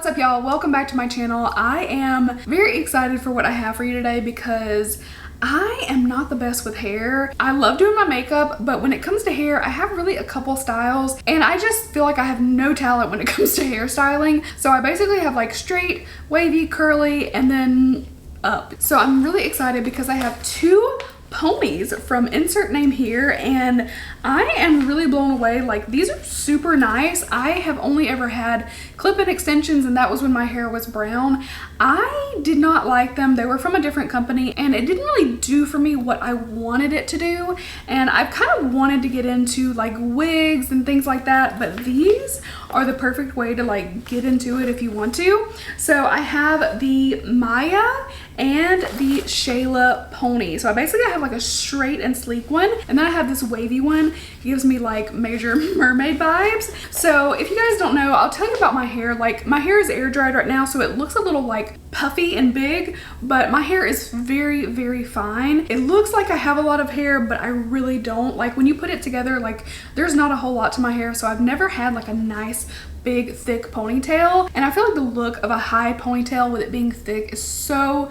What's up, y'all? Welcome back to my channel. I am very excited for what I have for you today because I am not the best with hair. I love doing my makeup, but when it comes to hair, I have really a couple styles and I just feel like I have no talent when it comes to hairstyling. So I basically have like straight, wavy, curly, and then up. So I'm really excited because I have two ponies from insert name here and I am really blown away. Like, these are super nice. I have only ever had clip-in extensions and that was when my hair was brown. I did not like them. They were from a different company and it didn't really do for me what I wanted it to do, and I've kind of wanted to get into like wigs and things like that, but these are the perfect way to like get into it if you want to. So I have the Maya and the Shayla pony. So I basically have like a straight and sleek one, and then I have this wavy one. It gives me like Major Mermaid vibes. So if you guys don't know, I'll tell you about my hair. Like, my hair is air dried right now, so it looks a little like puffy and big, but my hair is very, very fine. It looks like I have a lot of hair, but I really don't. Like, when you put it together, like, there's not a whole lot to my hair, so I've never had like a nice big thick ponytail, and I feel like the look of a high ponytail with it being thick is so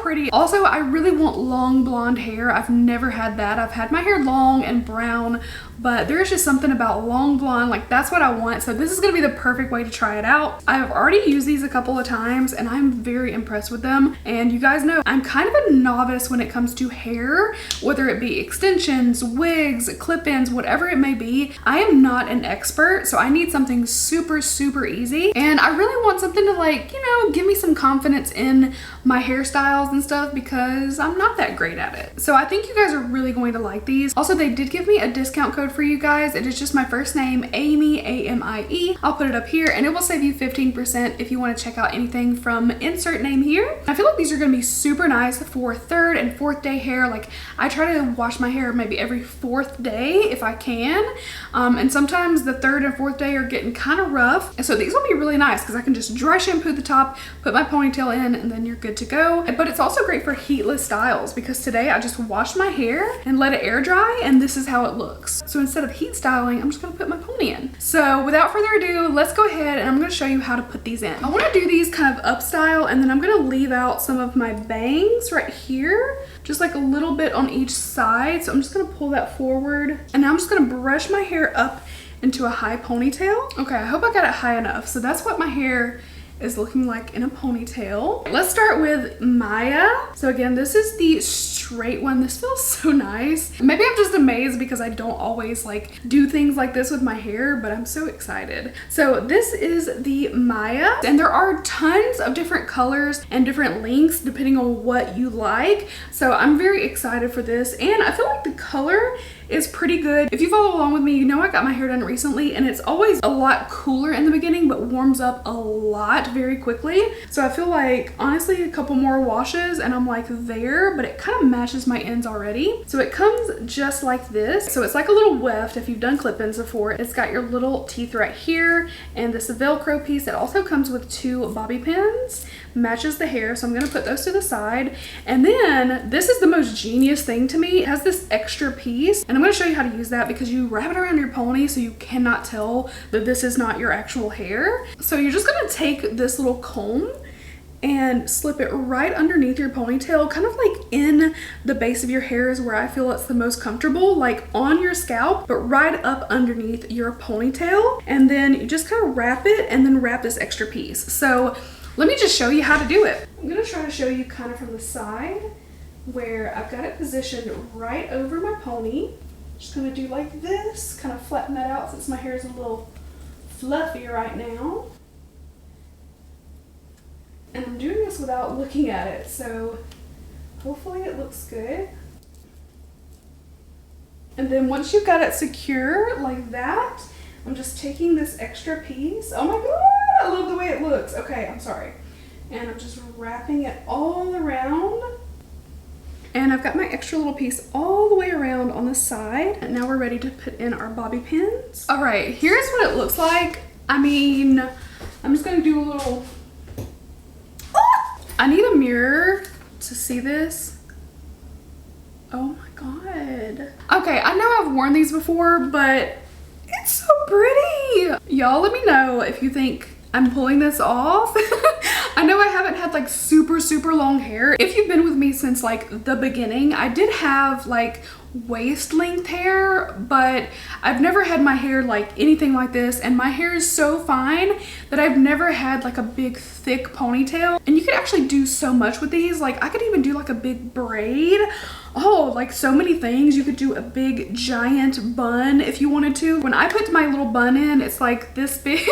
pretty. Also, I really want long blonde hair. I've never had that. I've had my hair long and brown, but there's just something about long blonde, like that's what I want. So this is gonna be the perfect way to try it out. I've already used these a couple of times and I'm very impressed with them, and you guys know I'm kind of a novice when it comes to hair, whether it be extensions, wigs, clip-ins, whatever it may be. I am not an expert, so I need something super easy, and I really want something to, like, you know, give me some confidence in my hairstyles and stuff because I'm not that great at it. So I think you guys are really going to like these. Also, they did give me a discount code for you guys. It is just my first name, Amy, A-M-I-E. I'll put it up here and it will save you 15% if you want to check out anything from insert name here. I feel like these are going to be super nice for third and fourth day hair. Like, I try to wash my hair maybe every fourth day if I can, and sometimes the third and fourth day are getting kind of rough, and so these will be really nice because I can just dry shampoo the top, put my ponytail in, and then you're good to go. But it's also great for heatless styles because today I just washed my hair and let it air dry, and this is how it looks. So instead of heat styling, I'm just gonna put my pony in. So without further ado, let's go ahead and I'm gonna show you how to put these in. I want to do these kind of up style, and then I'm gonna leave out some of my bangs right here, just like a little bit on each side. So I'm just gonna pull that forward, and now I'm just gonna brush my hair up into a high ponytail. Okay, I hope I got it high enough. So that's what my hair is looking like in a ponytail. Let's start with Maya. So again, this is the straight one. This feels so nice. Maybe I'm just amazed because I don't always like do things like this with my hair, but I'm so excited. So this is the Maya, and there are tons of different colors and different lengths depending on what you like. So I'm very excited for this, and I feel like the color is pretty good. If you follow along with me, you know I got my hair done recently, and it's always a lot cooler in the beginning but warms up a lot very quickly. So I feel like honestly a couple more washes and I'm like there, but it kind of matches my ends already. So it comes just like this. So it's like a little weft if you've done clip-ins before. It's got your little teeth right here and this Velcro piece. It also comes with two bobby pins, matches the hair, so I'm gonna put those to the side. And then this is the most genius thing to me. It has this extra piece, and I'm gonna show you how to use that because you wrap it around your pony so you cannot tell that this is not your actual hair. So you're just gonna take this little comb and slip it right underneath your ponytail, kind of like in the base of your hair is where I feel it's the most comfortable, like on your scalp, but right up underneath your ponytail. And then you just kind of wrap it and then wrap this extra piece. So let me just show you how to do it. I'm gonna try to show you kind of from the side where I've got it positioned right over my pony. Just gonna do like this, kind of flatten that out since my hair is a little fluffy right now. And I'm doing this without looking at it, so hopefully it looks good. And then once you've got it secure like that, I'm just taking this extra piece. Oh my god, I love the way it looks. Okay, I'm sorry. And I'm just wrapping it all around. And I've got my extra little piece all the way around on the side. And now we're ready to put in our bobby pins. All right, here's what it looks like. I mean, I'm just gonna do a little, I need a mirror to see this. Oh my god. Okay, I know I've worn these before, but it's so pretty. Y'all let me know if you think I'm pulling this off. I know I haven't had like super long hair. If you've been with me since like the beginning, I did have like waist length hair, but I've never had my hair like anything like this, and my hair is so fine that I've never had like a big thick ponytail. And you could actually do so much with these. Like I could even do like a big braid. Oh, like so many things. You could do a big giant bun if you wanted to. When I put my little bun in, it's like this big.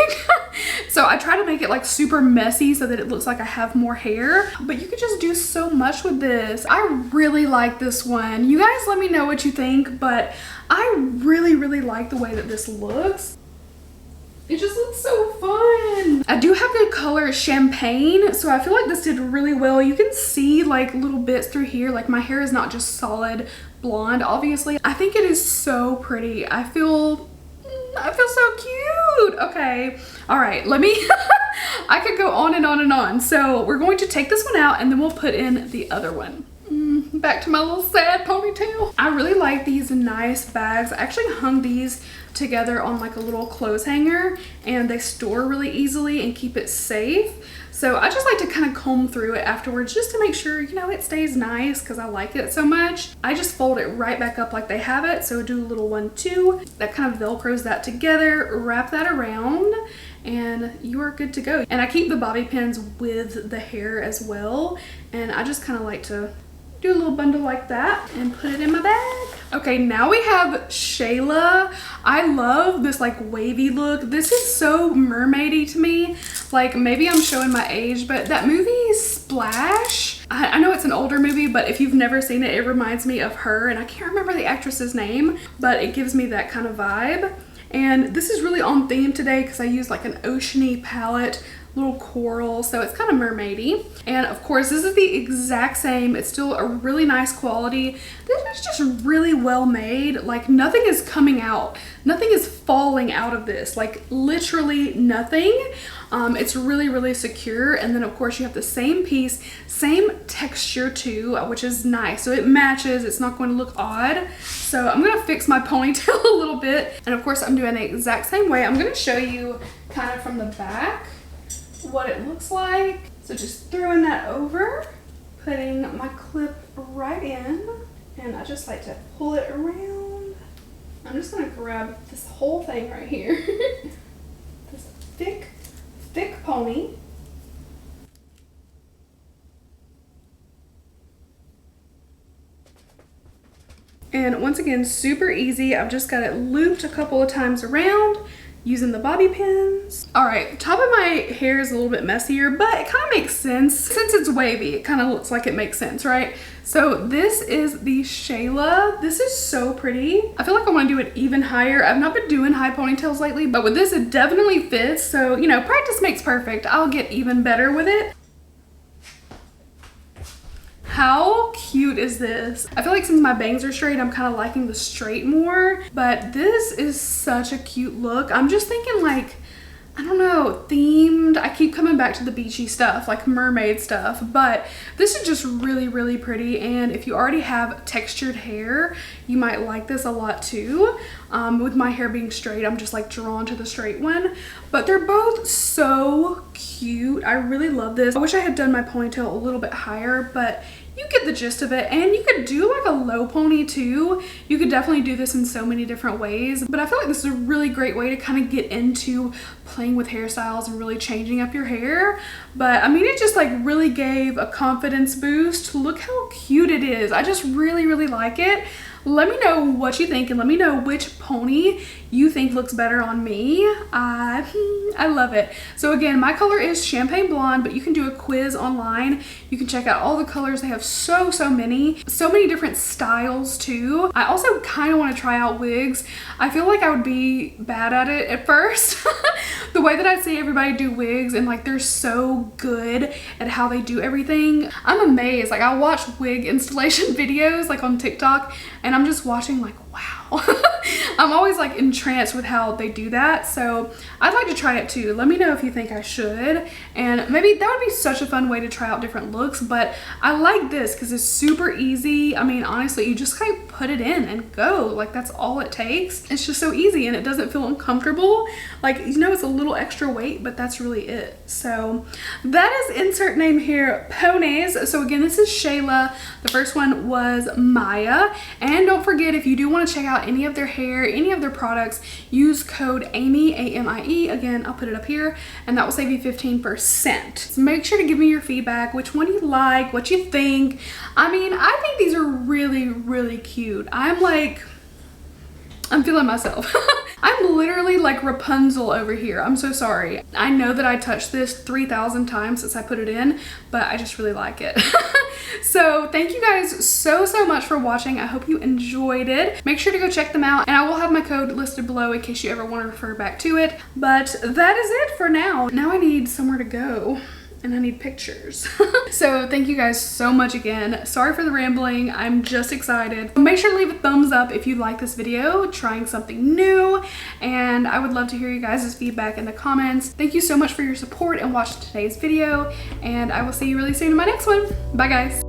So I try to make it like super messy so that it looks like I have more hair, but you could just do so much with this. I really like this one. You guys let me know what you think, but I really like the way that this looks. It just looks so fun. I do have the color champagne, so I feel like this did really well. You can see like little bits through here. Like my hair is not just solid blonde, obviously. I think it is so pretty. I feel so cute. Okay, all right, let me, I could go on and on and on. So we're going to take this one out and then we'll put in the other one. Back to my little sad ponytail. I really like these nice bags. I actually hung these together on like a little clothes hanger, and they store really easily and keep it safe. So I just like to kind of comb through it afterwards just to make sure, you know, it stays nice because I like it so much. I just fold it right back up like they have it. So do a little 1-2 that kind of velcros that together, wrap that around, and you are good to go. And I keep the bobby pins with the hair as well, and I just kind of like to do a little bundle like that and put it in my bag. Okay, now we have Shayla. I love this like wavy look. This is so mermaidy to me. Like maybe I'm showing my age, but that movie Splash, I know it's an older movie, but if you've never seen it, it reminds me of her, and I can't remember the actress's name, but it gives me that kind of vibe. And this is really on theme today because I used like an oceany palette, little coral, so it's kind of mermaidy. And of course this is the exact same. It's still a really nice quality. This is just really well made. Like nothing is coming out, nothing is falling out of this, like literally nothing. It's really secure. And then of course you have the same piece, same texture too, which is nice. So it matches, it's not going to look odd. So I'm gonna fix my ponytail a little bit, and of course I'm doing the exact same way. I'm gonna show you kind of from the back what it looks like. So just throwing that over, putting my clip right in, and I just like to pull it around. I'm just gonna grab this whole thing right here. This thick pony. And once again, super easy. I've just got it looped a couple of times around using the bobby pins. All right, top of my hair is a little bit messier, but it kind of makes sense. Since it's wavy, it kind of looks like it makes sense, right? So this is the Shayla. This is so pretty. I feel like I want to do it even higher. I've not been doing high ponytails lately, but with this, it definitely fits. So, you know, practice makes perfect. I'll get even better with it. How cute is this? I feel like since my bangs are straight, I'm kind of liking the straight more, but this is such a cute look. I'm just thinking like, I don't know, themed. I keep coming back to the beachy stuff, like mermaid stuff, but this is just really pretty. And if you already have textured hair, you might like this a lot too. With my hair being straight, I'm just like drawn to the straight one, but they're both so cute. I really love this. I wish I had done my ponytail a little bit higher, but you get the gist of it. And you could do like a low pony too. You could definitely do this in so many different ways, but I feel like this is a really great way to kind of get into playing with hairstyles and really changing up your hair. But I mean, it just like really gave a confidence boost. Look how cute it is. I just really like it. Let me know what you think, and let me know which pony you think looks better on me. I love it. So again, my color is champagne blonde, but you can do a quiz online. You can check out all the colors. They have so many different styles too. I also kind of want to try out wigs. I feel like I would be bad at it at first. The way that I see everybody do wigs, and like they're so good at how they do everything. I'm amazed. Like I watch wig installation videos like on TikTok, and I'm just watching like, wow. I'm always like entranced with how they do that. So I'd like to try it too. Let me know if you think I should. And maybe that would be such a fun way to try out different looks. But I like this because it's super easy. I mean, honestly, you just kind of put it in and go. Like that's all it takes. It's just so easy and it doesn't feel uncomfortable. Like, you know, it's a little extra weight, but that's really it. So that is insert name here, Ponies. So again, this is Shayla. The first one was Maya. And don't forget, if you do want to check out any of their hair, any of their products, use code AMIE, A-M-I-E. Again, I'll put it up here, and that will save you 15%. So make sure to give me your feedback, which one you like, what you think. I mean, I think these are really, really cute. I'm feeling myself. I'm literally like Rapunzel over here. I'm so sorry. I know that I touched this 3,000 times since I put it in, but I just really like it. So thank you guys so much for watching. I hope you enjoyed it. Make sure to go check them out, and I will have my code listed below in case you ever want to refer back to it. But that is it for now. Now I need somewhere to go. And I need pictures. So thank you guys so much again. Sorry for the rambling. I'm just excited. Make sure to leave a thumbs up if you like this video, trying something new. And I would love to hear you guys' feedback in the comments. Thank you so much for your support and watching today's video. And I will see you really soon in my next one. Bye guys.